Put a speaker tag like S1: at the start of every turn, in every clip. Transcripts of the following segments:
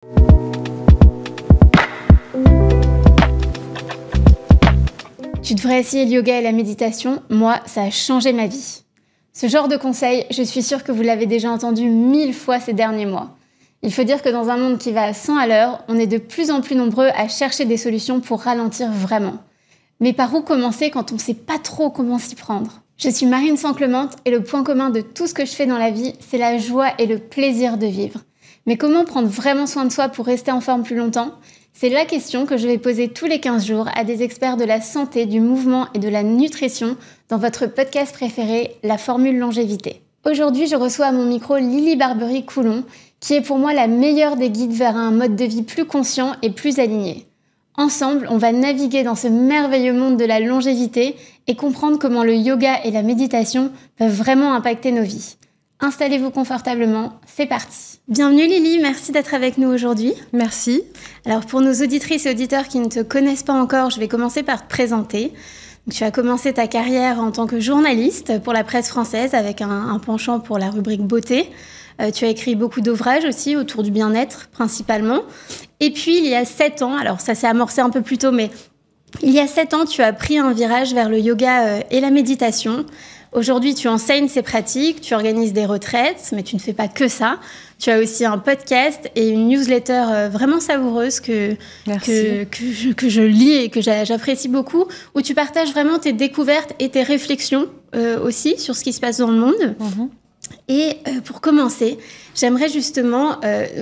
S1: Tu devrais essayer le yoga et la méditation. Moi, ça a changé ma vie. Ce genre de conseil, je suis sûre que vous l'avez déjà entendu 1000 fois ces derniers mois. Il faut dire que dans un monde qui va à 100 à l'heure, on est de plus en plus nombreux à chercher des solutions pour ralentir vraiment. Mais par où commencer quand on ne sait pas trop comment s'y prendre ? Je suis Marine Sanclemente et le point commun de tout ce que je fais dans la vie, c'est la joie et le plaisir de vivre. Mais comment prendre vraiment soin de soi pour rester en forme plus longtemps ? C'est la question que je vais poser tous les 15 jours à des experts de la santé, du mouvement et de la nutrition dans votre podcast préféré, La Formule Longévité. Aujourd'hui, je reçois à mon micro Lily Barbery-Coulon, qui est pour moi la meilleure des guides vers un mode de vie plus conscient et plus aligné. Ensemble, on va naviguer dans ce merveilleux monde de la longévité et comprendre comment le yoga et la méditation peuvent vraiment impacter nos vies. Installez-vous confortablement, c'est parti. Bienvenue Lily, merci d'être avec nous aujourd'hui.
S2: Merci.
S1: Alors pour nos auditrices et auditeurs qui ne te connaissent pas encore, je vais commencer par te présenter. Donc, tu as commencé ta carrière en tant que journaliste pour la presse française avec un penchant pour la rubrique beauté. Tu as écrit beaucoup d'ouvrages aussi autour du bien-être principalement. Et puis il y a 7 ans, alors ça s'est amorcé un peu plus tôt, mais il y a 7 ans, tu as pris un virage vers le yoga et la méditation. Aujourd'hui, tu enseignes ces pratiques, tu organises des retraites, mais tu ne fais pas que ça. Tu as aussi un podcast et une newsletter vraiment savoureuse que je lis et que j'apprécie beaucoup, où tu partages vraiment tes découvertes et tes réflexions aussi sur ce qui se passe dans le monde. Mmh. Et pour commencer, j'aimerais justement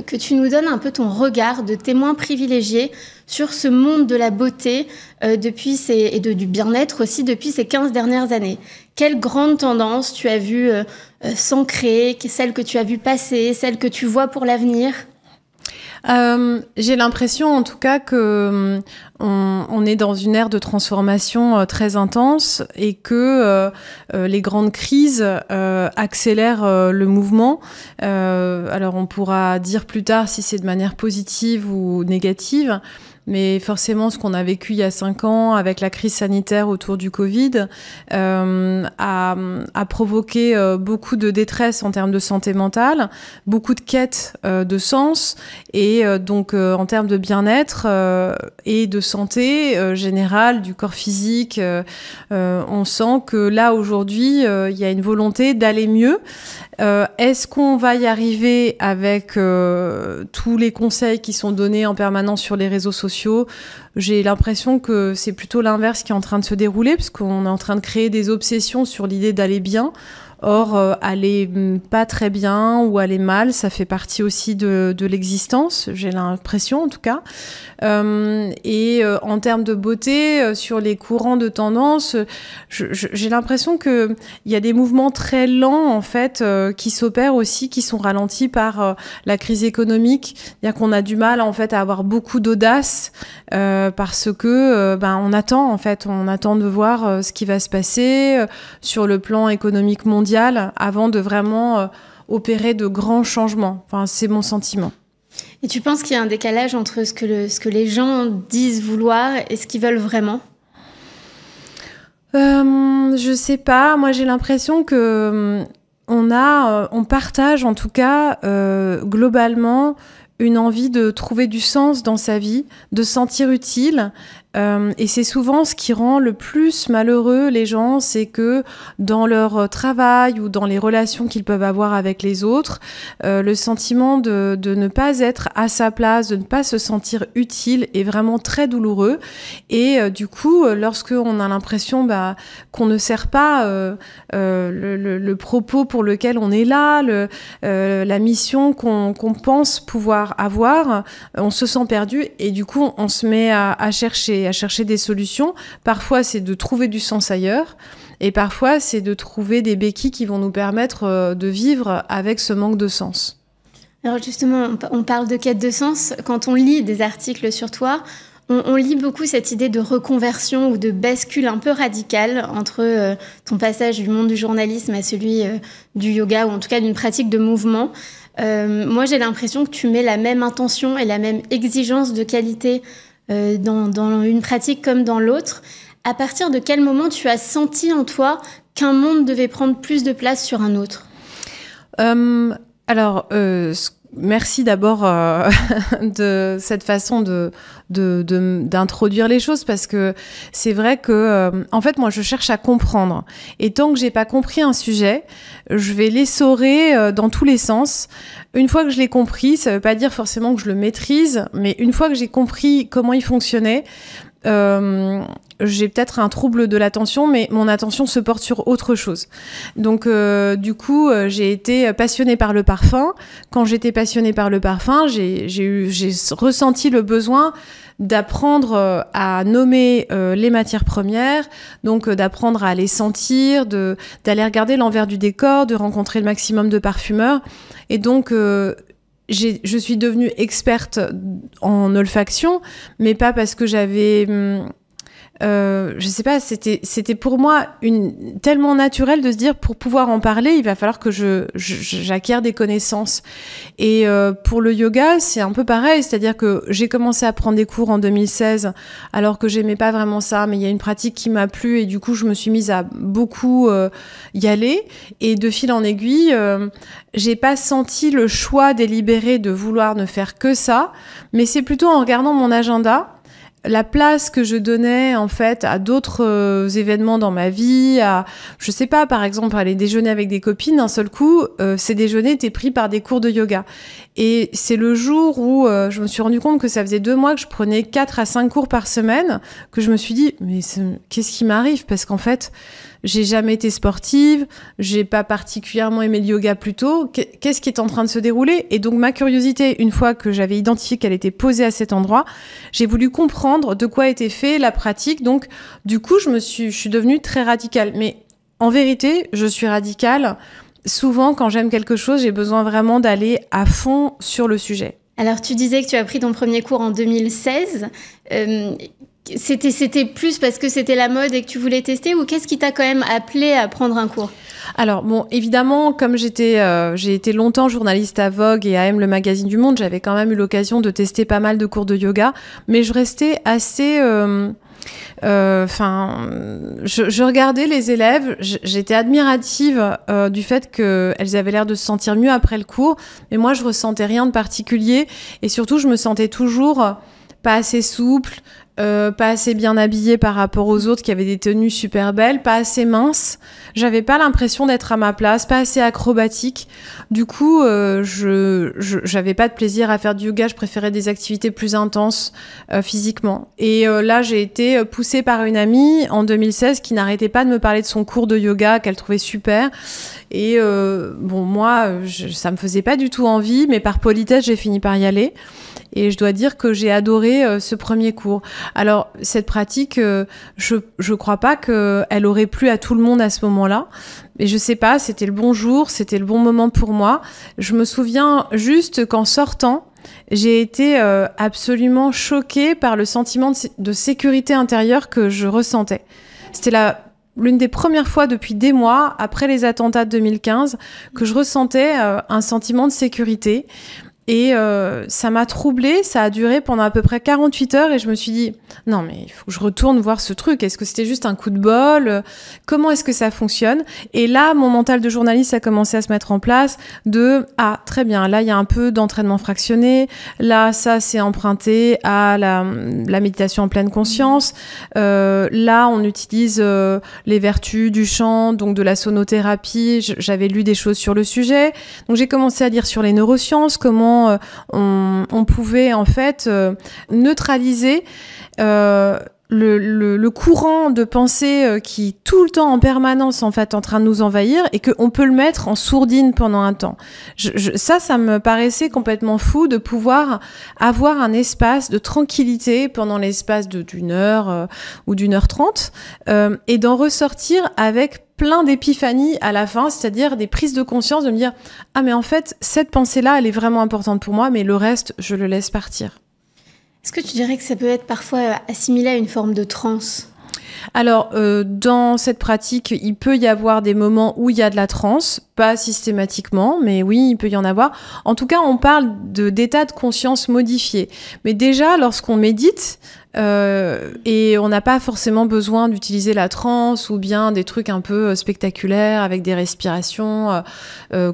S1: que tu nous donnes un peu ton regard de témoin privilégié sur ce monde de la beauté du bien-être aussi depuis ces 15 dernières années. Quelles grandes tendances tu as vues s'ancrer, celles que tu as vues passer, celles que tu vois pour l'avenir ?
S2: J'ai l'impression en tout cas que on est dans une ère de transformation très intense et que les grandes crises accélèrent le mouvement. Alors on pourra dire plus tard si c'est de manière positive ou négative. Mais forcément, ce qu'on a vécu il y a 5 ans avec la crise sanitaire autour du Covid a provoqué beaucoup de détresse en termes de santé mentale, beaucoup de quêtes de sens et donc en termes de bien-être et de santé générale du corps physique. On sent que là, aujourd'hui, il y a une volonté d'aller mieux. Est-ce qu'on va y arriver avec tous les conseils qui sont donnés en permanence sur les réseaux sociaux ? J'ai l'impression que c'est plutôt l'inverse qui est en train de se dérouler, parce qu'on est en train de créer des obsessions sur l'idée d'aller bien. Or, aller pas très bien ou aller mal, ça fait partie aussi de l'existence, j'ai l'impression en tout cas. Et en termes de beauté, sur les courants de tendance, j'ai l'impression qu'il y a des mouvements très lents en fait qui s'opèrent aussi, qui sont ralentis par la crise économique. C'est-à-dire qu'on a du mal en fait à avoir beaucoup d'audace parce que on attend de voir ce qui va se passer sur le plan économique mondial avant de vraiment opérer de grands changements. Enfin, c'est mon sentiment.
S1: Et tu penses qu'il y a un décalage entre ce que les gens disent vouloir et ce qu'ils veulent vraiment ?
S2: Je sais pas. Moi, j'ai l'impression que on partage en tout cas globalement une envie de trouver du sens dans sa vie, de se sentir utile. Et c'est souvent ce qui rend le plus malheureux les gens, c'est que dans leur travail ou dans les relations qu'ils peuvent avoir avec les autres, le sentiment de ne pas être à sa place, de ne pas se sentir utile est vraiment très douloureux. Et du coup, lorsqu'on a l'impression qu'on ne sert pas le propos pour lequel on est là, la mission qu'on pense pouvoir avoir, on se sent perdu et du coup, on se met à chercher des solutions. Parfois, c'est de trouver du sens ailleurs et parfois, c'est de trouver des béquilles qui vont nous permettre de vivre avec ce manque de sens.
S1: Alors justement, on parle de quête de sens. Quand on lit des articles sur toi, on lit beaucoup cette idée de reconversion ou de bascule un peu radicale entre ton passage du monde du journalisme à celui du yoga ou en tout cas d'une pratique de mouvement. Moi, j'ai l'impression que tu mets la même intention et la même exigence de qualité dans une pratique comme dans l'autre. À partir de quel moment tu as senti en toi qu'un monde devait prendre plus de place sur un autre ?
S2: merci d'abord de cette façon d'introduire les choses, parce que c'est vrai que en fait moi je cherche à comprendre, et tant que j'ai pas compris un sujet, je vais l'essorer dans tous les sens. Une fois que je l'ai compris, ça veut pas dire forcément que je le maîtrise, mais une fois que j'ai compris comment il fonctionnait, j'ai peut-être un trouble de l'attention, mais mon attention se porte sur autre chose. Donc, du coup, j'ai été passionnée par le parfum. Quand j'étais passionnée par le parfum, j'ai ressenti le besoin d'apprendre à nommer les matières premières, donc d'apprendre à les sentir, d'aller regarder l'envers du décor, de rencontrer le maximum de parfumeurs. Et donc, je suis devenue experte en olfaction, mais pas parce que j'avais... je sais pas, c'était pour moi tellement naturel de se dire, pour pouvoir en parler, il va falloir que j'acquière des connaissances. Et pour le yoga, c'est un peu pareil, c'est-à-dire que j'ai commencé à prendre des cours en 2016, alors que j'aimais pas vraiment ça, mais il y a une pratique qui m'a plu, et du coup, je me suis mise à beaucoup y aller. Et de fil en aiguille, j'ai pas senti le choix délibéré de vouloir ne faire que ça, mais c'est plutôt en regardant mon agenda, la place que je donnais en fait à d'autres événements dans ma vie, je sais pas, par exemple aller déjeuner avec des copines, d'un seul coup ces déjeuners étaient pris par des cours de yoga. Et c'est le jour où je me suis rendu compte que ça faisait 2 mois que je prenais 4 à 5 cours par semaine, que je me suis dit mais qu'est-ce qui m'arrive, parce qu'en fait j'ai jamais été sportive, j'ai pas particulièrement aimé le yoga plus tôt. Qu'est-ce qui est en train de se dérouler? Et donc ma curiosité, une fois que j'avais identifié qu'elle était posée à cet endroit, j'ai voulu comprendre de quoi était fait la pratique. Donc du coup, je suis devenue très radicale. Mais en vérité, je suis radicale. Souvent, quand j'aime quelque chose, j'ai besoin vraiment d'aller à fond sur le sujet.
S1: Alors, tu disais que tu as pris ton premier cours en 2016. C'était plus parce que c'était la mode et que tu voulais tester, ou qu'est-ce qui t'a quand même appelé à prendre un cours?
S2: Alors, bon, évidemment, comme j'ai été longtemps journaliste à Vogue et à M, le magazine du Monde, j'avais quand même eu l'occasion de tester pas mal de cours de yoga, mais je restais assez... je regardais les élèves, j'étais admirative du fait qu'elles avaient l'air de se sentir mieux après le cours, mais moi, je ressentais rien de particulier, et surtout, je me sentais toujours pas assez souple, pas assez bien habillée par rapport aux autres qui avaient des tenues super belles, pas assez mince. J'avais pas l'impression d'être à ma place, pas assez acrobatique. Du coup, j'avais pas de plaisir à faire du yoga. Je préférais des activités plus intenses physiquement. Et là, j'ai été poussée par une amie en 2016 qui n'arrêtait pas de me parler de son cours de yoga qu'elle trouvait super. Et bon, moi, ça me faisait pas du tout envie, mais par politesse, j'ai fini par y aller. Et je dois dire que j'ai adoré ce premier cours. Alors, cette pratique, je crois pas qu'elle aurait plu à tout le monde à ce moment-là. Mais je sais pas, c'était le bon jour, c'était le bon moment pour moi. Je me souviens juste qu'en sortant, j'ai été absolument choquée par le sentiment de sécurité intérieure que je ressentais. C'était l'une des premières fois depuis des mois, après les attentats de 2015, que je ressentais un sentiment de sécurité. Et ça m'a troublée, ça a duré pendant à peu près 48 heures et je me suis dit, non mais il faut que je retourne voir ce truc, est-ce que c'était juste un coup de bol? Comment est-ce que ça fonctionne? Et là, mon mental de journaliste a commencé à se mettre en place ah très bien, là il y a un peu d'entraînement fractionné, là ça c'est emprunté à la méditation en pleine conscience, là on utilise les vertus du chant, donc de la sonothérapie, j'avais lu des choses sur le sujet, donc j'ai commencé à lire sur les neurosciences, comment on pouvait en fait neutraliser le courant de pensée qui tout le temps en permanence en fait en train de nous envahir, et qu'on peut le mettre en sourdine pendant un temps. Ça me paraissait complètement fou de pouvoir avoir un espace de tranquillité pendant l'espace d'une heure ou d'1h30 et d'en ressortir avec plein d'épiphanies à la fin, c'est-à-dire des prises de conscience, de me dire « Ah mais en fait, cette pensée-là, elle est vraiment importante pour moi, mais le reste, je le laisse partir. »
S1: Est-ce que tu dirais que ça peut être parfois assimilé à une forme de transe ?
S2: Alors, dans cette pratique, il peut y avoir des moments où il y a de la transe, pas systématiquement, mais oui, il peut y en avoir. En tout cas, on parle d'état de conscience modifié. Mais déjà, lorsqu'on médite, et on n'a pas forcément besoin d'utiliser la transe ou bien des trucs un peu spectaculaires avec des respirations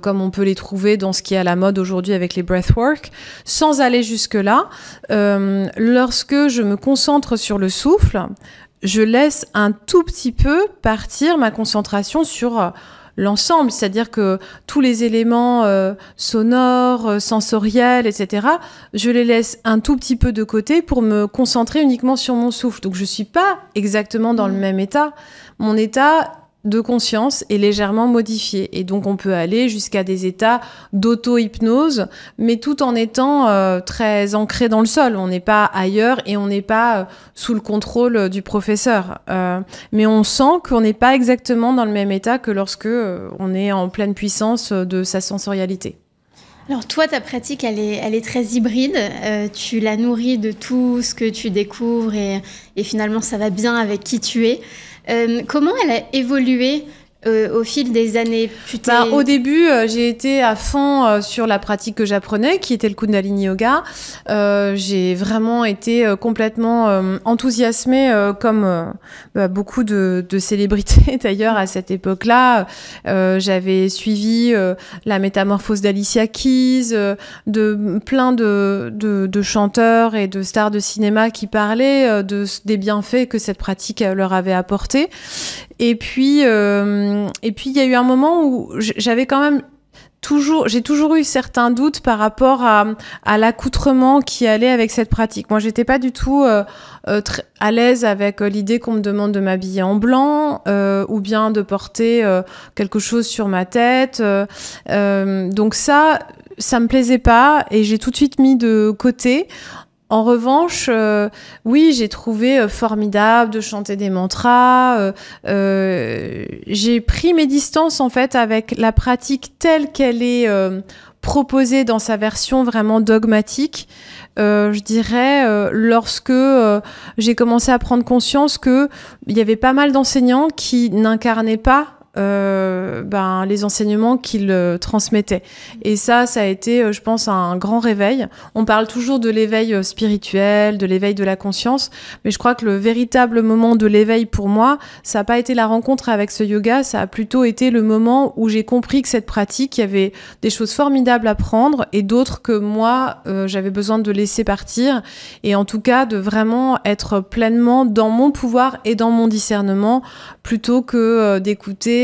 S2: comme on peut les trouver dans ce qui est à la mode aujourd'hui avec les breathwork. Sans aller jusque-là, lorsque je me concentre sur le souffle, je laisse un tout petit peu partir ma concentration sur l'ensemble, c'est-à-dire que tous les éléments sonores, sensoriels, etc., je les laisse un tout petit peu de côté pour me concentrer uniquement sur mon souffle. Donc je ne suis pas exactement dans le même état. Mon état de conscience est légèrement modifié. Et donc on peut aller jusqu'à des états d'auto-hypnose, mais tout en étant très ancré dans le sol. On n'est pas ailleurs et on n'est pas sous le contrôle du professeur. Mais on sent qu'on n'est pas exactement dans le même état que lorsque on est en pleine puissance de sa sensorialité.
S1: Alors toi, ta pratique, elle est très hybride. Tu la nourris de tout ce que tu découvres et finalement, ça va bien avec qui tu es. Comment elle a évolué au fil des années?
S2: Au début, j'ai été à fond sur la pratique que j'apprenais, qui était le Kundalini Yoga. J'ai vraiment été complètement enthousiasmée, comme beaucoup de célébrités d'ailleurs à cette époque-là. J'avais suivi la métamorphose d'Alicia Keys, de plein de chanteurs et de stars de cinéma qui parlaient des bienfaits que cette pratique leur avait apporté. Et puis, il y a eu un moment où j'avais quand même j'ai toujours eu certains doutes par rapport à l'accoutrement qui allait avec cette pratique. Moi, j'étais pas du tout très à l'aise avec l'idée qu'on me demande de m'habiller en blanc ou bien de porter quelque chose sur ma tête. Donc ça me plaisait pas et j'ai tout de suite mis de côté. En revanche, oui, j'ai trouvé formidable de chanter des mantras. J'ai pris mes distances en fait avec la pratique telle qu'elle est proposée dans sa version vraiment dogmatique. Je dirais lorsque j'ai commencé à prendre conscience que il y avait pas mal d'enseignants qui n'incarnaient pas les enseignements qu'il transmettait. Et ça a été, je pense, un grand réveil. On parle toujours de l'éveil spirituel, de l'éveil de la conscience, mais je crois que le véritable moment de l'éveil pour moi, ça n'a pas été la rencontre avec ce yoga, ça a plutôt été le moment où j'ai compris que cette pratique, il y avait des choses formidables à prendre et d'autres que moi, j'avais besoin de laisser partir et en tout cas de vraiment être pleinement dans mon pouvoir et dans mon discernement plutôt que d'écouter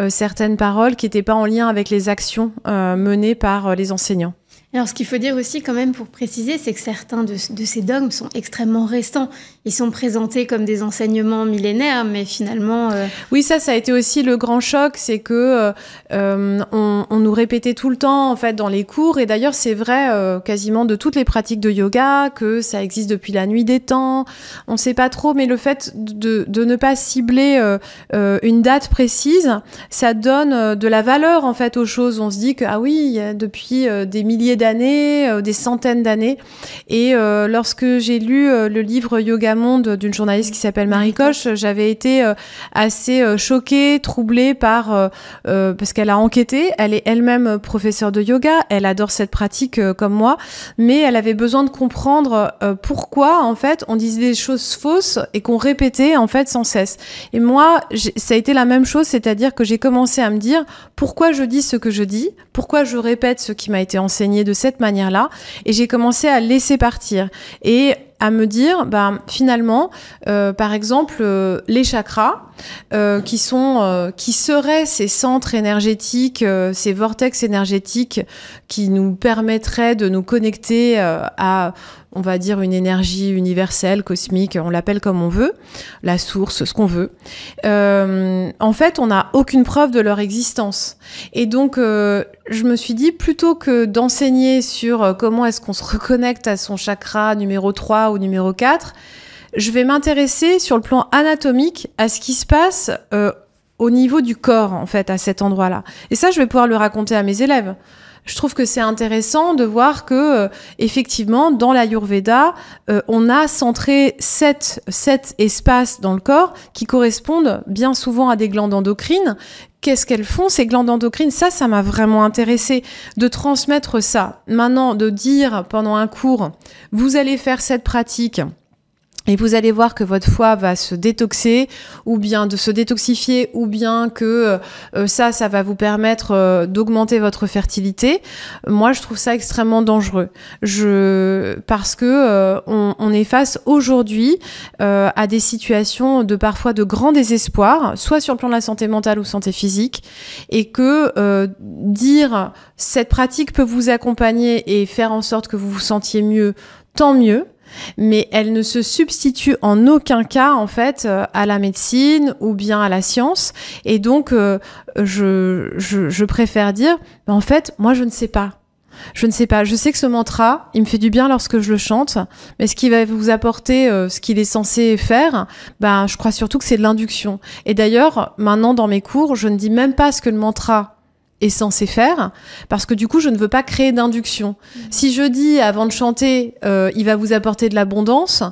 S2: certaines paroles qui n'étaient pas en lien avec les actions menées par les enseignants.
S1: Alors, ce qu'il faut dire aussi, quand même, pour préciser, c'est que certains de ces dogmes sont extrêmement récents. Ils sont présentés comme des enseignements millénaires, mais finalement...
S2: Oui, ça a été aussi le grand choc, c'est que on nous répétait tout le temps, en fait, dans les cours, et d'ailleurs, c'est vrai quasiment de toutes les pratiques de yoga, que ça existe depuis la nuit des temps. On ne sait pas trop, mais le fait de ne pas cibler une date précise, ça donne de la valeur, en fait, aux choses. On se dit que, ah oui, depuis des milliers d'années, des centaines d'années. Et lorsque j'ai lu le livre Yoga Monde d'une journaliste qui s'appelle Marie Coche, j'avais été assez choquée, troublée par parce qu'elle a enquêté. Elle est elle-même professeure de yoga. Elle adore cette pratique comme moi, mais elle avait besoin de comprendre pourquoi en fait on disait des choses fausses et qu'on répétait en fait sans cesse. Et moi, ça a été la même chose, c'est-à-dire que j'ai commencé à me dire pourquoi je dis ce que je dis, pourquoi je répète ce qui m'a été enseigné de cette manière-là, et j'ai commencé à laisser partir et à me dire, finalement, par exemple, les chakras, qui seraient ces centres énergétiques, ces vortex énergétiques qui nous permettraient de nous connecter à, on va dire, une énergie universelle, cosmique, on l'appelle comme on veut, la source, ce qu'on veut. En fait, on n'a aucune preuve de leur existence. Et donc, je me suis dit, plutôt que d'enseigner sur comment est-ce qu'on se reconnecte à son chakra numéro 3 ou numéro 4, je vais m'intéresser sur le plan anatomique à ce qui se passe au niveau du corps, en fait, à cet endroit-là. Et ça, je vais pouvoir le raconter à mes élèves. Je trouve que c'est intéressant de voir que, effectivement, dans l'Ayurveda, on a centré sept espaces dans le corps qui correspondent bien souvent à des glandes endocrines. Qu'est-ce qu'elles font, ces glandes endocrines? Ça m'a vraiment intéressée de transmettre ça. Maintenant, de dire pendant un cours, vous allez faire cette pratique et vous allez voir que votre foie va se détoxer, ou bien de se détoxifier, ou bien que ça va vous permettre d'augmenter votre fertilité. Moi, je trouve ça extrêmement dangereux. Parce que on est face aujourd'hui à des situations de parfois de grand désespoir, soit sur le plan de la santé mentale ou santé physique, et que dire cette pratique peut vous accompagner et faire en sorte que vous vous sentiez mieux, tant mieux. Mais elle ne se substitue en aucun cas, en fait, à la médecine ou bien à la science. Et donc, je préfère dire, en fait, moi, je ne sais pas. Je ne sais pas. Je sais que ce mantra, il me fait du bien lorsque je le chante, mais ce qui va vous apporter ce qu'il est censé faire, je crois surtout que c'est de l'induction. Et d'ailleurs, maintenant, dans mes cours, je ne dis même pas ce que le mantra est censé faire, parce que du coup, je ne veux pas créer d'induction. Si je dis, avant de chanter, il va vous apporter de l'abondance,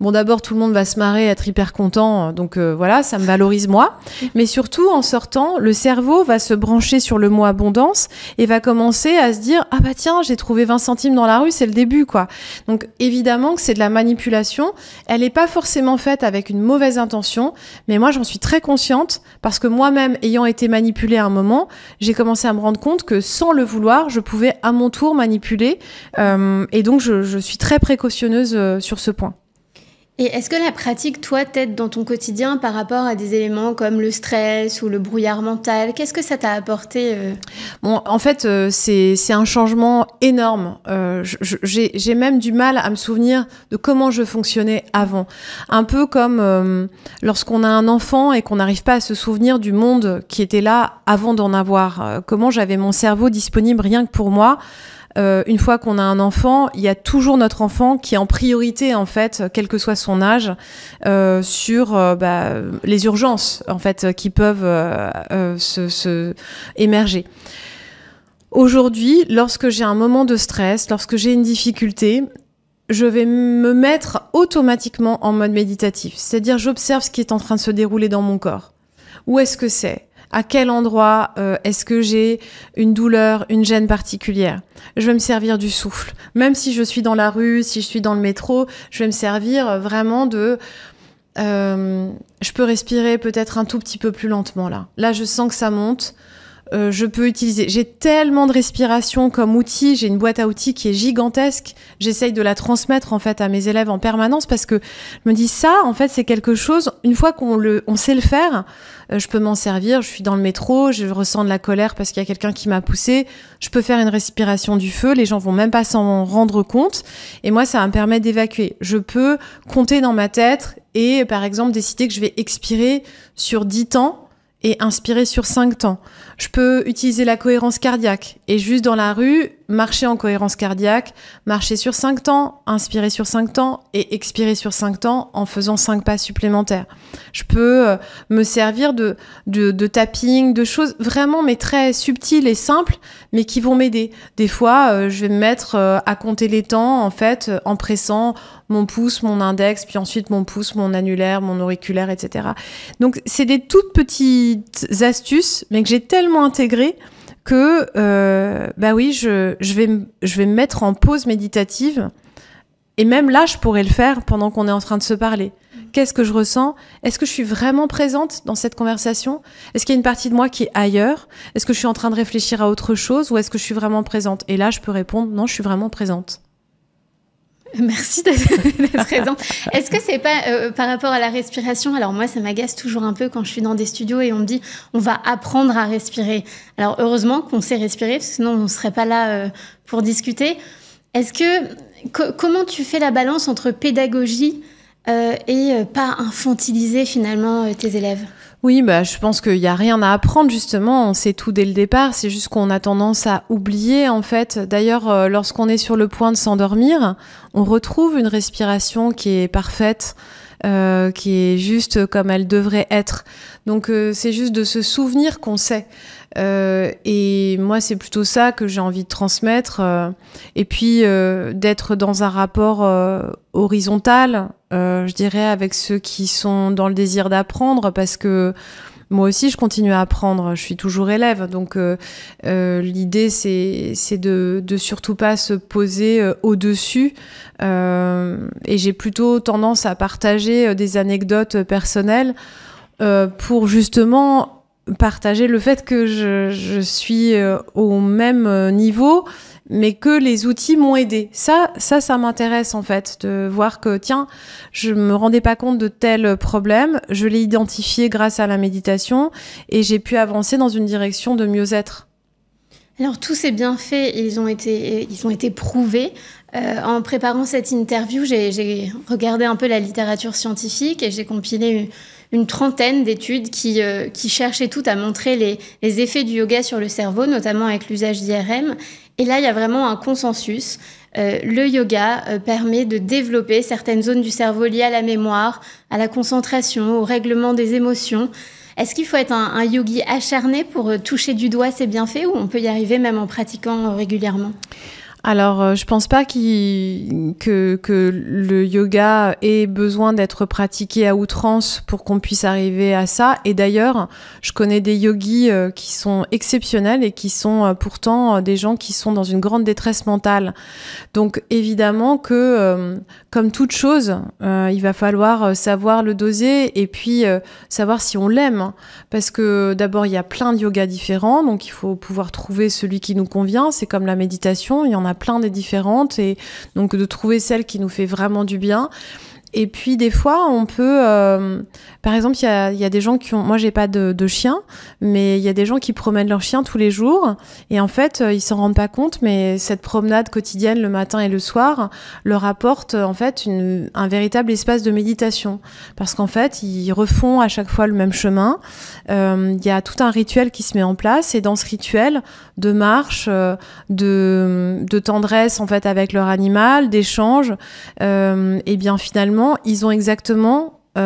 S2: bon, d'abord, tout le monde va se marrer, être hyper content, donc voilà, ça me valorise moi. Mais surtout, en sortant, le cerveau va se brancher sur le mot abondance et va commencer à se dire, ah bah tiens, j'ai trouvé 20 centimes dans la rue, c'est le début, quoi. Donc, évidemment que c'est de la manipulation. Elle n'est pas forcément faite avec une mauvaise intention, mais moi, j'en suis très consciente, parce que moi-même, ayant été manipulée à un moment, j'ai commencé à me rendre compte que sans le vouloir, je pouvais à mon tour manipuler. Et donc, je suis très précautionneuse sur ce point.
S1: Et est-ce que la pratique, toi, t'aide dans ton quotidien par rapport à des éléments comme le stress ou le brouillard mental? Qu'est-ce que ça t'a apporté
S2: Bon, en fait, c'est un changement énorme. J'ai même du mal à me souvenir de comment je fonctionnais avant. Un peu comme lorsqu'on a un enfant et qu'on n'arrive pas à se souvenir du monde qui était là avant d'en avoir. Comment j'avais mon cerveau disponible rien que pour moi. Une fois qu'on a un enfant, il y a toujours notre enfant qui est en priorité, en fait, quel que soit son âge, sur les urgences, en fait, qui peuvent se émerger. Aujourd'hui, lorsque j'ai un moment de stress, lorsque j'ai une difficulté, je vais me mettre automatiquement en mode méditatif. C'est-à-dire, j'observe ce qui est en train de se dérouler dans mon corps. Où est-ce que c'est ? À quel endroit est-ce que j'ai une douleur, une gêne particulière? Je vais me servir du souffle. Même si je suis dans la rue, si je suis dans le métro, je vais me servir vraiment de... je peux respirer peut-être un tout petit peu plus lentement là. Là, je sens que ça monte. Je peux utiliser... J'ai tellement de respiration comme outil. J'ai une boîte à outils qui est gigantesque. J'essaye de la transmettre en fait à mes élèves en permanence parce que je me dis ça, en fait, c'est quelque chose... Une fois on sait le faire, je peux m'en servir. Je suis dans le métro, je ressens de la colère parce qu'il y a quelqu'un qui m'a poussé. Je peux faire une respiration du feu. Les gens vont même pas s'en rendre compte. Et moi, ça va me permettre d'évacuer. Je peux compter dans ma tête et, par exemple, décider que je vais expirer sur 10 temps et inspirer sur 5 temps. Je peux utiliser la cohérence cardiaque et juste dans la rue, marcher en cohérence cardiaque, marcher sur 5 temps, inspirer sur 5 temps et expirer sur 5 temps en faisant 5 pas supplémentaires. Je peux me servir de tapping, de choses vraiment mais très subtiles et simples, mais qui vont m'aider. Des fois, je vais me mettre à compter les temps en fait en pressant mon pouce, mon index, puis ensuite mon pouce, mon annulaire, mon auriculaire, etc. Donc, c'est des toutes petites astuces, mais que j'ai tellement intégrées que, oui, je vais me mettre en pause méditative. Et même là, je pourrais le faire pendant qu'on est en train de se parler. Qu'est-ce que je ressens? Est-ce que je suis vraiment présente dans cette conversation? Est-ce qu'il y a une partie de moi qui est ailleurs? Est-ce que je suis en train de réfléchir à autre chose ou est-ce que je suis vraiment présente? Et là, je peux répondre, non, je suis vraiment présente.
S1: Merci d'être présente. Est-ce que c'est pas par rapport à la respiration? Alors moi, ça m'agace toujours un peu quand je suis dans des studios et on me dit on va apprendre à respirer. Alors heureusement qu'on sait respirer, parce que sinon on ne serait pas là pour discuter. Est-ce que comment tu fais la balance entre pédagogie et pas infantiliser finalement tes élèves?
S2: Oui, je pense qu'il n'y a rien à apprendre, justement. On sait tout dès le départ. C'est juste qu'on a tendance à oublier, en fait. D'ailleurs, lorsqu'on est sur le point de s'endormir, on retrouve une respiration qui est parfaite. qui est juste comme elle devrait être. Donc c'est juste de se souvenir qu'on sait. Et moi, c'est plutôt ça que j'ai envie de transmettre. Et puis d'être dans un rapport horizontal, je dirais, avec ceux qui sont dans le désir d'apprendre, parce que moi aussi, je continue à apprendre. Je suis toujours élève. Donc, l'idée, c'est de surtout pas se poser au-dessus. Et j'ai plutôt tendance à partager des anecdotes personnelles pour justement partager le fait que je suis au même niveau, mais que les outils m'ont aidé. Ça m'intéresse en fait, de voir que tiens, je me rendais pas compte de tel problème, je l'ai identifié grâce à la méditation et j'ai pu avancer dans une direction de mieux-être.
S1: Alors tous ces bienfaits, ils ont été prouvés. En préparant cette interview, j'ai regardé un peu la littérature scientifique et j'ai compilé une trentaine d'études qui cherchaient toutes à montrer les effets du yoga sur le cerveau, notamment avec l'usage d'IRM. Et là, il y a vraiment un consensus. Le yoga permet de développer certaines zones du cerveau liées à la mémoire, à la concentration, au règlement des émotions. Est-ce qu'il faut être un yogi acharné pour toucher du doigt ces bienfaits ou on peut y arriver même en pratiquant régulièrement ?
S2: Alors, je pense pas que le yoga ait besoin d'être pratiqué à outrance pour qu'on puisse arriver à ça. Et d'ailleurs, je connais des yogis qui sont exceptionnels et qui sont pourtant des gens qui sont dans une grande détresse mentale. Donc, évidemment que, comme toute chose, il va falloir savoir le doser et puis savoir si on l'aime. Parce que d'abord, il y a plein de yogas différents, donc il faut pouvoir trouver celui qui nous convient. C'est comme la méditation, il y en a plein des différentes et donc de trouver celle qui nous fait vraiment du bien. Et puis des fois on peut par exemple il y a des gens qui ont, moi j'ai pas de chien, mais il y a des gens qui promènent leur chien tous les jours et en fait ils s'en rendent pas compte, mais cette promenade quotidienne le matin et le soir leur apporte en fait un véritable espace de méditation, parce qu'en fait ils refont à chaque fois le même chemin. Il y a tout un rituel qui se met en place et dans ce rituel de marche, de tendresse en fait avec leur animal, d'échange, et bien finalement ils ont exactement et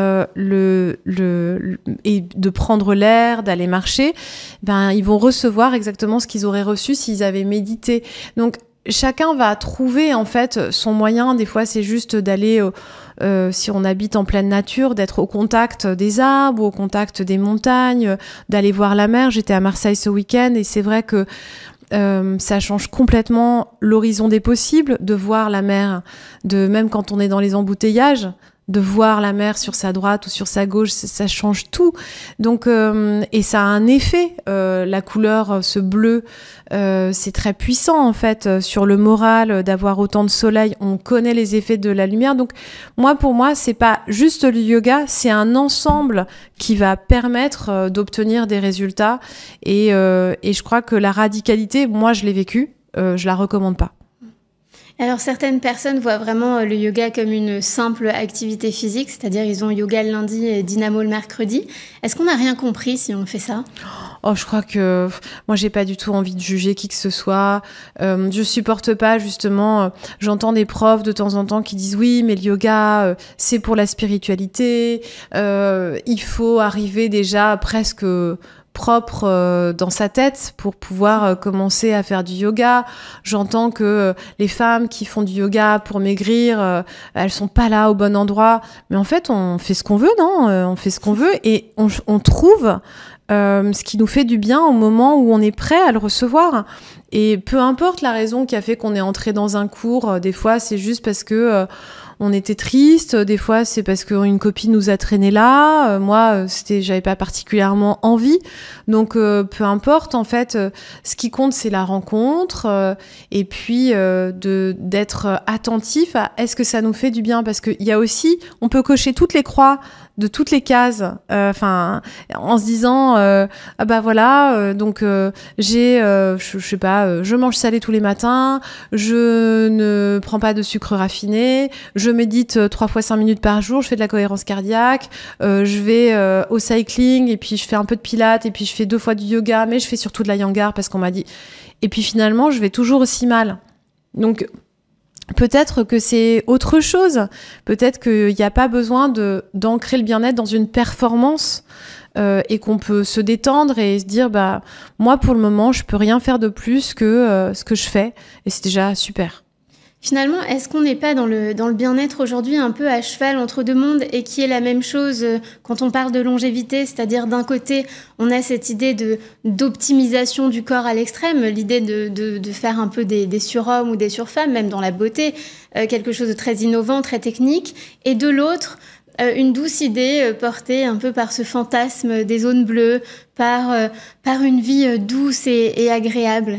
S2: de prendre l'air, d'aller marcher, ben ils vont recevoir exactement ce qu'ils auraient reçu s'ils avaient médité. Donc chacun va trouver en fait son moyen. Des fois c'est juste d'aller si on habite en pleine nature, d'être au contact des arbres, au contact des montagnes, d'aller voir la mer. J'étais à Marseille ce week-end et c'est vrai que ça change complètement l'horizon des possibles de voir la mer, même quand on est dans les embouteillages, de voir la mer sur sa droite ou sur sa gauche, ça change tout. Donc, et ça a un effet, la couleur, ce bleu, c'est très puissant en fait sur le moral d'avoir autant de soleil. On connaît les effets de la lumière. Donc, pour moi, c'est pas juste le yoga, c'est un ensemble qui va permettre d'obtenir des résultats. Et je crois que la radicalité, moi, je l'ai vécue, je la recommande pas.
S1: Alors certaines personnes voient vraiment le yoga comme une simple activité physique, c'est-à-dire ils ont yoga le lundi et dynamo le mercredi. Est-ce qu'on n'a rien compris si on fait ça ?
S2: Oh, je crois que moi j'ai pas du tout envie de juger qui que ce soit. Je supporte pas justement. J'entends des profs de temps en temps qui disent oui, mais le yoga c'est pour la spiritualité. Il faut arriver déjà presque propre dans sa tête pour pouvoir commencer à faire du yoga. J'entends que les femmes qui font du yoga pour maigrir, elles sont pas là au bon endroit. Mais en fait, on fait ce qu'on veut, non ? On fait ce qu'on veut et on trouve ce qui nous fait du bien au moment où on est prêt à le recevoir. Et peu importe la raison qui a fait qu'on est entré dans un cours, des fois c'est juste parce que on était triste, des fois c'est parce qu'une copine nous a traîné là, moi j'avais pas particulièrement envie, donc peu importe en fait, ce qui compte c'est la rencontre, et puis d'être attentif à est-ce que ça nous fait du bien, parce qu'il y a aussi, on peut cocher toutes les croix de toutes les cases, en se disant ah bah voilà, donc j'ai je sais pas, je mange salé tous les matins, je ne prends pas de sucre raffiné, je médite 3 fois 5 minutes par jour, je fais de la cohérence cardiaque, je vais au cycling et puis je fais un peu de pilates et puis je fais 2 fois du yoga, mais je fais surtout de la yangar parce qu'on m'a dit, et puis finalement je vais toujours aussi mal. Donc peut-être que c'est autre chose. Peut-être qu'il n'y a pas besoin d'ancrer le bien-être dans une performance et qu'on peut se détendre et se dire moi pour le moment je peux rien faire de plus que ce que je fais et c'est déjà super.
S1: Finalement, est-ce qu'on n'est pas dans le bien-être aujourd'hui un peu à cheval entre deux mondes et qui est la même chose quand on parle de longévité, c'est-à-dire d'un côté, on a cette idée d'optimisation du corps à l'extrême, l'idée de faire un peu des surhommes ou des surfemmes, même dans la beauté, quelque chose de très innovant, très technique, et de l'autre, une douce idée portée un peu par ce fantasme des zones bleues, par une vie douce et agréable.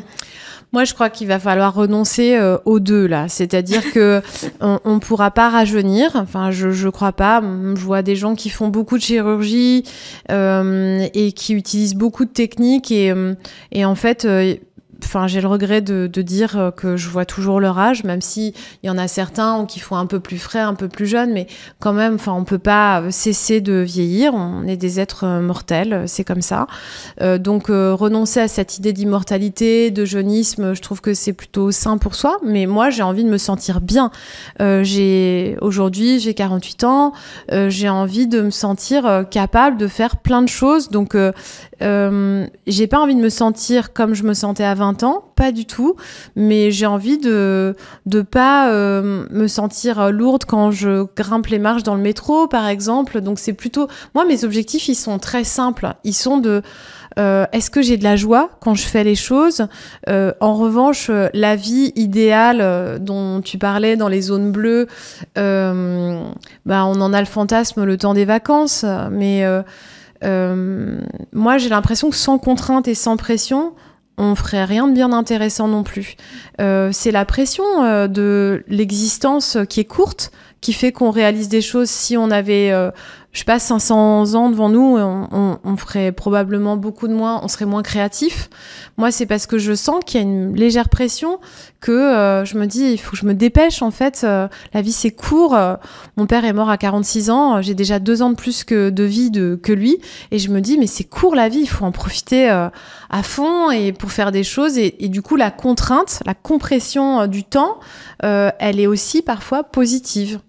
S2: Moi, je crois qu'il va falloir renoncer aux deux, là. C'est-à-dire que on pourra pas rajeunir. Enfin, je crois pas. Je vois des gens qui font beaucoup de chirurgie et qui utilisent beaucoup de techniques et en fait... j'ai le regret de dire que je vois toujours leur âge, même si il y en a certains qui font un peu plus frais, un peu plus jeunes, mais quand même, on peut pas cesser de vieillir. On est des êtres mortels, c'est comme ça. Donc, renoncer à cette idée d'immortalité, de jeunisme, je trouve que c'est plutôt sain pour soi. Mais moi, j'ai envie de me sentir bien. Aujourd'hui, j'ai 48 ans. J'ai envie de me sentir capable de faire plein de choses. Donc, j'ai pas envie de me sentir comme je me sentais à 20 ans, pas du tout, mais j'ai envie de pas me sentir lourde quand je grimpe les marches dans le métro, par exemple. Donc c'est plutôt... Moi, mes objectifs, ils sont très simples. Ils sont est-ce que j'ai de la joie quand je fais les choses ? En revanche, la vie idéale dont tu parlais dans les zones bleues, on en a le fantasme le temps des vacances, mais... moi, j'ai l'impression que sans contrainte et sans pression, on ferait rien de bien intéressant non plus. C'est la pression de l'existence qui est courte qui fait qu'on réalise des choses. Si on avait, 500 ans devant nous, on ferait probablement beaucoup de moins, on serait moins créatif. Moi, c'est parce que je sens qu'il y a une légère pression que je me dis, il faut que je me dépêche, en fait. La vie, c'est court. Mon père est mort à 46 ans. J'ai déjà 2 ans de plus de vie que lui. Et je me dis, mais c'est court, la vie. Il faut en profiter à fond et pour faire des choses. Et du coup, la contrainte, la compression du temps, elle est aussi parfois positive.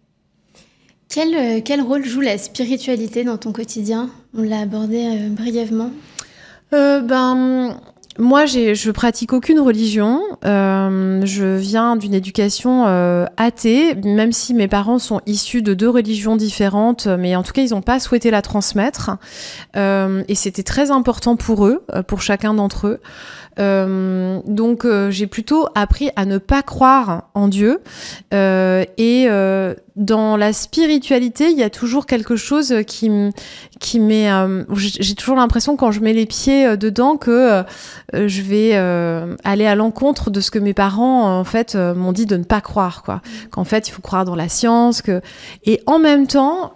S1: Quel rôle joue la spiritualité dans ton quotidien ? On l'a abordé brièvement.
S2: Moi, je pratique aucune religion. Je viens d'une éducation athée, même si mes parents sont issus de 2 religions différentes, mais en tout cas, ils n'ont pas souhaité la transmettre. Et c'était très important pour eux, pour chacun d'entre eux. Donc, j'ai plutôt appris à ne pas croire en Dieu. Et dans la spiritualité, il y a toujours quelque chose qui met... j'ai toujours l'impression, quand je mets les pieds dedans, que je vais aller à l'encontre de ce que mes parents, en fait, m'ont dit de ne pas croire, quoi. Qu'en fait, il faut croire dans la science. Et en même temps,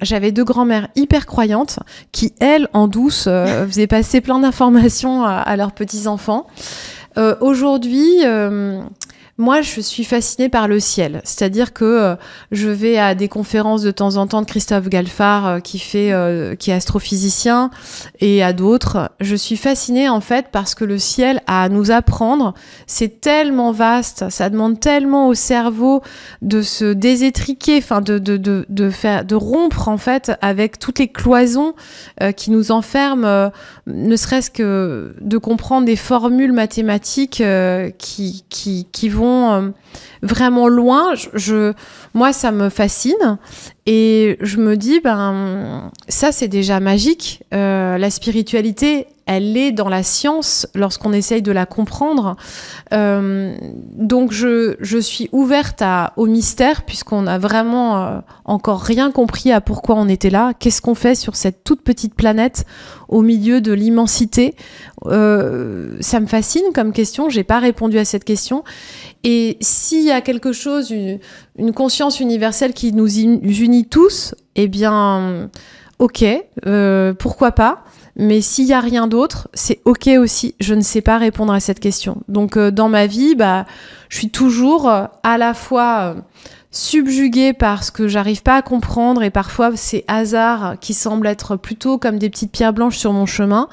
S2: j'avais 2 grand-mères hyper croyantes qui, elles, en douce, faisaient passer plein d'informations à leurs petits-enfants. Aujourd'hui... moi, je suis fascinée par le ciel. C'est-à-dire que je vais à des conférences de temps en temps de Christophe Galfard, qui est astrophysicien, et à d'autres. Je suis fascinée, en fait, parce que le ciel a à nous apprendre. C'est tellement vaste, ça demande tellement au cerveau de se désétriquer, de rompre, en fait, avec toutes les cloisons qui nous enferment, ne serait-ce que de comprendre des formules mathématiques qui vont vraiment loin. Moi, ça me fascine et je me dis, ça, c'est déjà magique. La spiritualité, elle est dans la science lorsqu'on essaye de la comprendre. Donc, je suis ouverte au mystère, puisqu'on n'a vraiment encore rien compris à pourquoi on était là. Qu'est-ce qu'on fait sur cette toute petite planète au milieu de l'immensité ? Ça me fascine comme question. J'ai pas répondu à cette question. Et s'il y a quelque chose, une conscience universelle qui nous unit tous, eh bien, ok, pourquoi pas ? Mais s'il y a rien d'autre, c'est ok aussi. Je ne sais pas répondre à cette question. Donc, dans ma vie, je suis toujours à la fois subjuguée par ce que j'arrive pas à comprendre, et parfois ces hasards qui semblent être plutôt comme des petites pierres blanches sur mon chemin.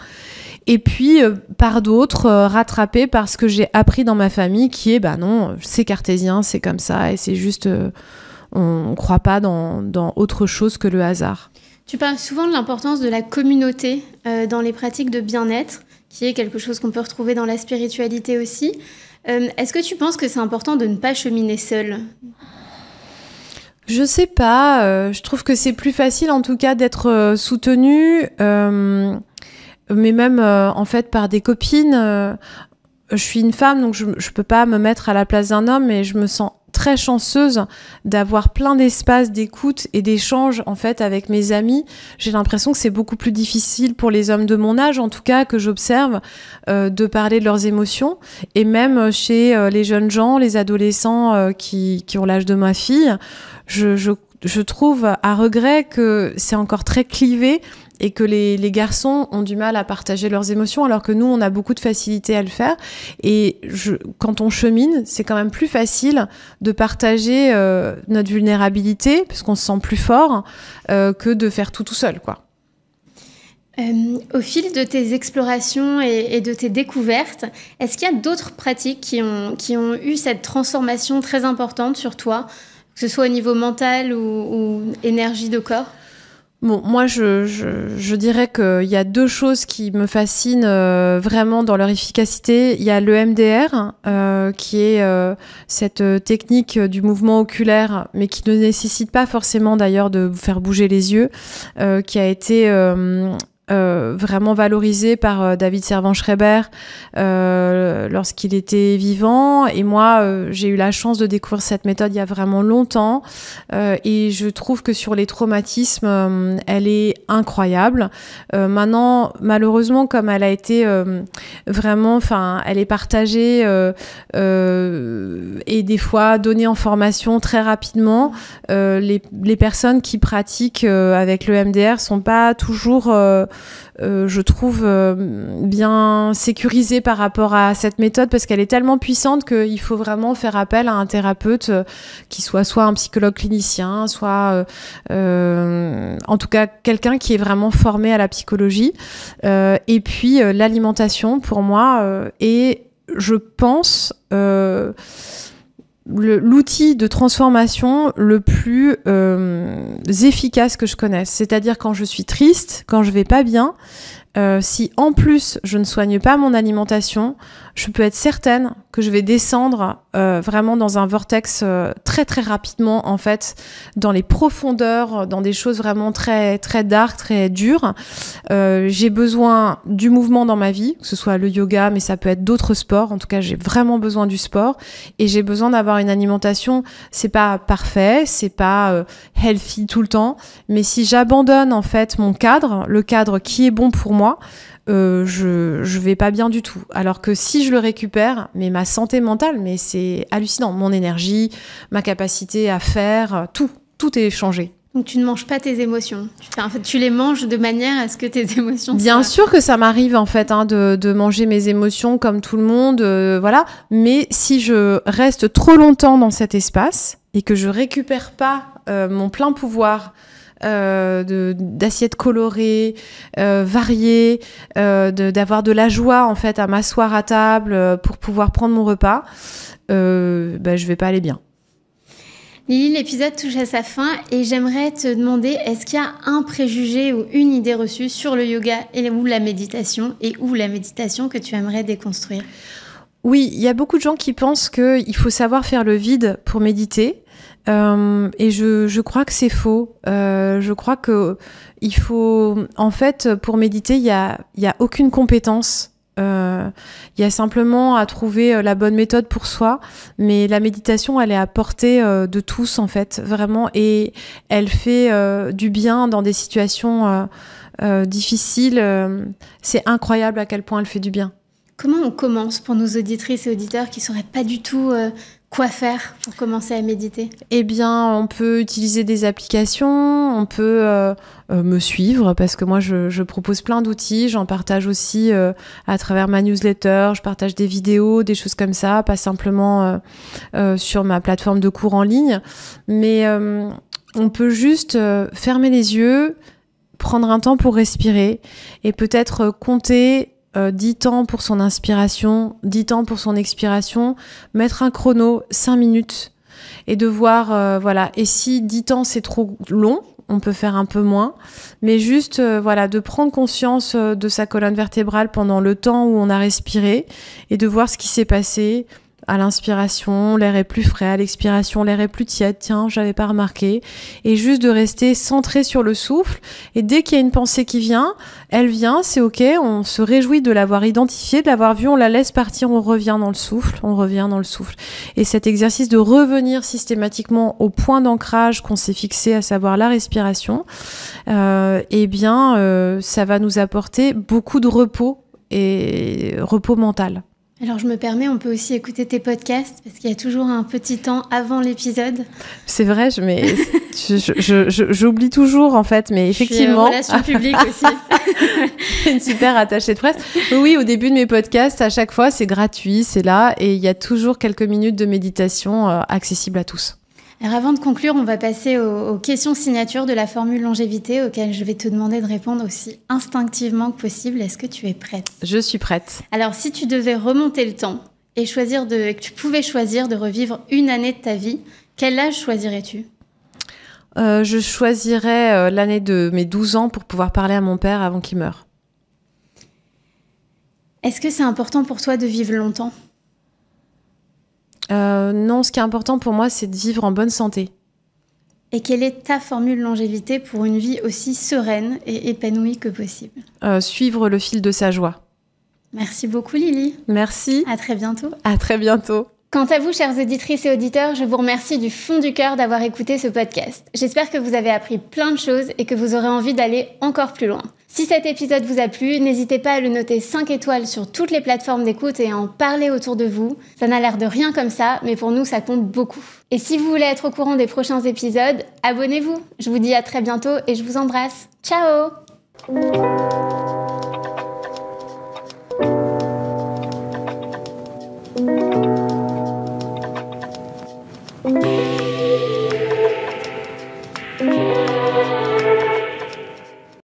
S2: Et puis, par d'autres, rattrapé par ce que j'ai appris dans ma famille, qui est, non, c'est cartésien, c'est comme ça, et c'est juste, on ne croit pas dans autre chose que le hasard.
S1: Tu parles souvent de l'importance de la communauté dans les pratiques de bien-être, qui est quelque chose qu'on peut retrouver dans la spiritualité aussi. Est-ce que tu penses que c'est important de ne pas cheminer seul ?
S2: Je sais pas, je trouve que c'est plus facile en tout cas d'être soutenu, mais même en fait par des copines. Je suis une femme, donc je peux pas me mettre à la place d'un homme, mais je me sens très chanceuse d'avoir plein d'espaces d'écoute et d'échange en fait avec mes amis. J'ai l'impression que c'est beaucoup plus difficile pour les hommes de mon âge, en tout cas que j'observe, de parler de leurs émotions. Et même chez les jeunes gens, les adolescents qui ont l'âge de ma fille, je trouve à regret que c'est encore très clivé et que les garçons ont du mal à partager leurs émotions, alors que nous, on a beaucoup de facilité à le faire. Et quand on chemine, c'est quand même plus facile de partager notre vulnérabilité, parce qu'on se sent plus fort, que de faire tout seul, quoi.
S1: Au fil de tes explorations et de tes découvertes, est-ce qu'il y a d'autres pratiques qui ont eu cette transformation très importante sur toi, que ce soit au niveau mental ou énergie de corps ?
S2: Bon, moi, je dirais qu'il y a deux choses qui me fascinent vraiment dans leur efficacité. Il y a le MDR, qui est cette technique du mouvement oculaire, mais qui ne nécessite pas forcément d'ailleurs de vous faire bouger les yeux, qui a été vraiment valorisé par David Servan-Schreiber lorsqu'il était vivant. Et moi, j'ai eu la chance de découvrir cette méthode il y a vraiment longtemps. Et je trouve que sur les traumatismes, elle est incroyable. Maintenant, malheureusement, comme elle a été vraiment, elle est partagée et des fois donnée en formation très rapidement, les personnes qui pratiquent avec le MDR sont pas toujours je trouve bien sécurisée par rapport à cette méthode, parce qu'elle est tellement puissante qu'il faut vraiment faire appel à un thérapeute qui soit un psychologue clinicien, soit en tout cas quelqu'un qui est vraiment formé à la psychologie. Et puis l'alimentation pour moi est, je pense, l'outil de transformation le plus efficace que je connaisse. C'est-à-dire quand je suis triste, quand je vais pas bien, si en plus je ne soigne pas mon alimentation, je peux être certaine que je vais descendre vraiment dans un vortex très très rapidement, en fait, dans les profondeurs, dans des choses vraiment très très dark, très dures. J'ai besoin du mouvement dans ma vie, que ce soit le yoga, mais ça peut être d'autres sports. En tout cas, j'ai vraiment besoin du sport, et j'ai besoin d'avoir une alimentation. C'est pas parfait, c'est pas healthy tout le temps, mais si j'abandonne en fait mon cadre, le cadre qui est bon pour moi, je vais pas bien du tout. Alors que si je le récupère, mais ma santé mentale, mais c'est hallucinant. Mon énergie, ma capacité à faire, tout est changé.
S1: Donc tu ne manges pas tes émotions. En fait, tu les manges de manière à ce que tes émotions...
S2: Bien sûr que ça m'arrive en fait de manger mes émotions comme tout le monde, voilà. Mais si je reste trop longtemps dans cet espace et que je récupère pas mon plein pouvoir, d'assiettes colorées, variées, d'avoir de la joie en fait à m'asseoir à table pour pouvoir prendre mon repas, je vais pas aller bien.
S1: Lily, l'épisode touche à sa fin et j'aimerais te demander, est-ce qu'il y a un préjugé ou une idée reçue sur le yoga ou la méditation que tu aimerais déconstruire ?
S2: Oui, il y a beaucoup de gens qui pensent qu'il faut savoir faire le vide pour méditer. Et je crois que c'est faux. Je crois que il faut, en fait, pour méditer, il y a aucune compétence. Il y a simplement à trouver la bonne méthode pour soi, mais la méditation, elle est à portée de tous, en fait, vraiment, et elle fait du bien dans des situations difficiles. C'est incroyable à quel point elle fait du bien.
S1: Comment on commence pour nos auditrices et auditeurs qui ne sauraient pas du tout quoi faire pour commencer à méditer ?
S2: Eh bien, on peut utiliser des applications, on peut me suivre, parce que moi, je propose plein d'outils. J'en partage aussi à travers ma newsletter. Je partage des vidéos, des choses comme ça, pas simplement sur ma plateforme de cours en ligne. Mais on peut juste fermer les yeux, prendre un temps pour respirer et peut-être compter 10 temps pour son inspiration, 10 temps pour son expiration, mettre un chrono 5 minutes et de voir, voilà. Et si 10 temps c'est trop long, on peut faire un peu moins, mais juste voilà, de prendre conscience de sa colonne vertébrale pendant le temps où on a respiré et de voir ce qui s'est passé. À l'inspiration, l'air est plus frais, à l'expiration, l'air est plus tiède. Tiens, j'avais pas remarqué. Et juste de rester centré sur le souffle. Et dès qu'il y a une pensée qui vient, elle vient, c'est OK. On se réjouit de l'avoir identifiée, de l'avoir vue, on la laisse partir, on revient dans le souffle, on revient dans le souffle. Et cet exercice de revenir systématiquement au point d'ancrage qu'on s'est fixé, à savoir la respiration, eh bien, ça va nous apporter beaucoup de repos et repos mental.
S1: Alors je me permets, on peut aussi écouter tes podcasts parce qu'il y a toujours un petit temps avant l'épisode.
S2: C'est vrai, j'oublie toujours en fait, mais effectivement.
S1: Je suis en relation publique aussi.
S2: Une super attachée de presse. Oui, au début de mes podcasts, à chaque fois, c'est gratuit, c'est là, et il y a toujours quelques minutes de méditation accessibles à tous.
S1: Alors avant de conclure, on va passer aux questions signatures de la formule longévité auxquelles je vais te demander de répondre aussi instinctivement que possible. Est-ce que tu es prête ?
S2: Je suis prête.
S1: Alors si tu devais remonter le temps et que tu pouvais choisir de revivre une année de ta vie, quel âge choisirais-tu ?
S2: Je choisirais l'année de mes 12 ans pour pouvoir parler à mon père avant qu'il meure.
S1: Est-ce que c'est important pour toi de vivre longtemps ?
S2: Non, ce qui est important pour moi, c'est de vivre en bonne santé.
S1: Et quelle est ta formule longévité pour une vie aussi sereine et épanouie que possible ?
S2: Suivre le fil de sa joie.
S1: Merci beaucoup Lily.
S2: Merci.
S1: À très bientôt.
S2: À très bientôt.
S1: Quant à vous, chères auditrices et auditeurs, je vous remercie du fond du cœur d'avoir écouté ce podcast. J'espère que vous avez appris plein de choses et que vous aurez envie d'aller encore plus loin. Si cet épisode vous a plu, n'hésitez pas à le noter 5 étoiles sur toutes les plateformes d'écoute et à en parler autour de vous. Ça n'a l'air de rien comme ça, mais pour nous, ça compte beaucoup. Et si vous voulez être au courant des prochains épisodes, abonnez-vous. Je vous dis à très bientôt et je vous embrasse. Ciao!